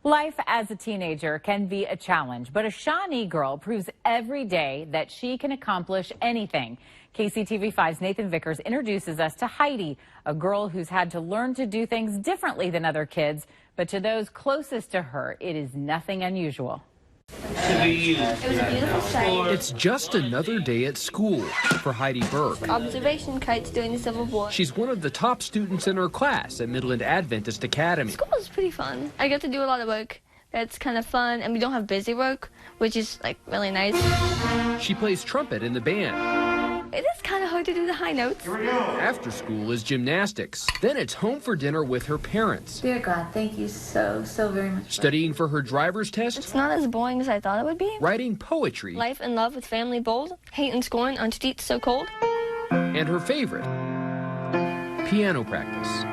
Life as a teenager can be a challenge, but a Shawnee girl proves every day that she can accomplish anything. KCTV 5's Nathan Vickers introduces us to Heidi, a girl who's had to learn to do things differently than other kids, but to those closest to her, it is nothing unusual. It was a beautiful sight. It's just another day at school for Heidi Berg. Observation kites during the Civil War. She's one of the top students in her class at Midland Adventist Academy. School is pretty fun. I get to do a lot of work that's kind of fun, and we don't have busy work, which is like really nice. She plays trumpet in the band. It is kind of hard to do the high notes. After school is gymnastics. Then it's home for dinner with her parents. Dear God, thank you so very much. Studying for her driver's test. It's not as boring as I thought it would be. Writing poetry. Life and love with family bold. Hate and scorn on streets so cold. And her favorite, piano practice.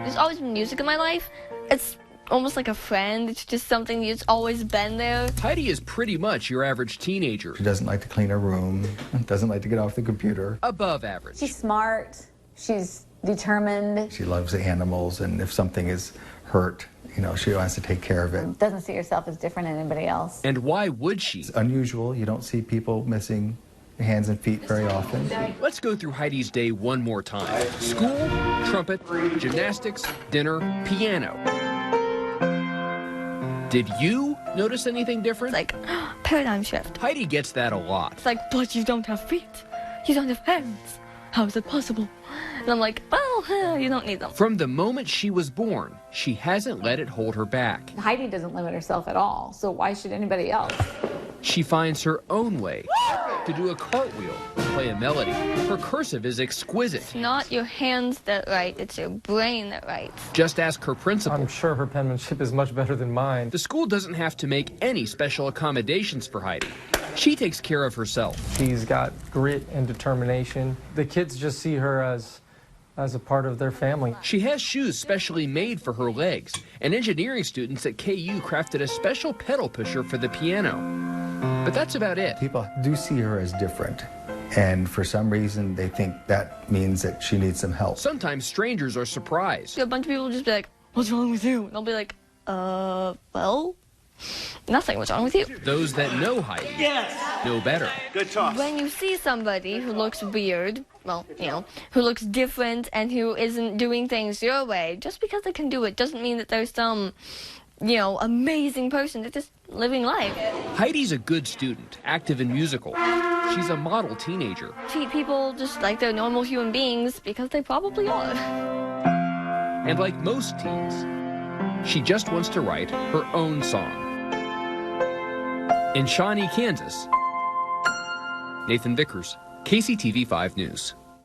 There's always been music in my life. It's almost like a friend. It's just something that's always been there. Heidi is pretty much your average teenager. She doesn't like to clean her room, doesn't like to get off the computer. Above average. She's smart, she's determined. She loves animals, and if something is hurt, she wants to take care of it. Doesn't see herself as different than anybody else. And why would she? It's unusual. You don't see people missing hands and feet very often. Let's go through Heidi's day one more time. School, trumpet, gymnastics, dinner, piano. Did you notice anything different? It's like paradigm shift. Heidi gets that a lot. It's like, but you don't have feet. You don't have hands. How is it possible? And I'm like, well, you don't need them. From the moment she was born, she hasn't let it hold her back. Heidi doesn't limit herself at all, so why should anybody else? She finds her own way to do a cartwheel, play a melody. Her cursive is exquisite. It's not your hands that write, it's your brain that writes. Just ask her principal. I'm sure her penmanship is much better than mine. The school doesn't have to make any special accommodations for Heidi. She takes care of herself. She's got grit and determination. The kids just see her as a part of their family. She has shoes specially made for her legs, and engineering students at KU crafted a special pedal pusher for the piano. But that's about it. People do see her as different, and for some reason they think that means that she needs some help. Sometimes strangers are surprised. A bunch of people will just be like, what's wrong with you? And I'll be like, well, nothing. What's wrong with you? Those that know Heidi know better. Good talk. When you see somebody who looks weird, well, who looks different and who isn't doing things your way, just because they can do it doesn't mean that there's some, amazing person. They're just living life. Heidi's a good student, active and musical. She's a model teenager. Treat people just like they're normal human beings because they probably are. And like most teens, she just wants to write her own song. In Shawnee, Kansas, Nathan Vickers, KCTV 5 News.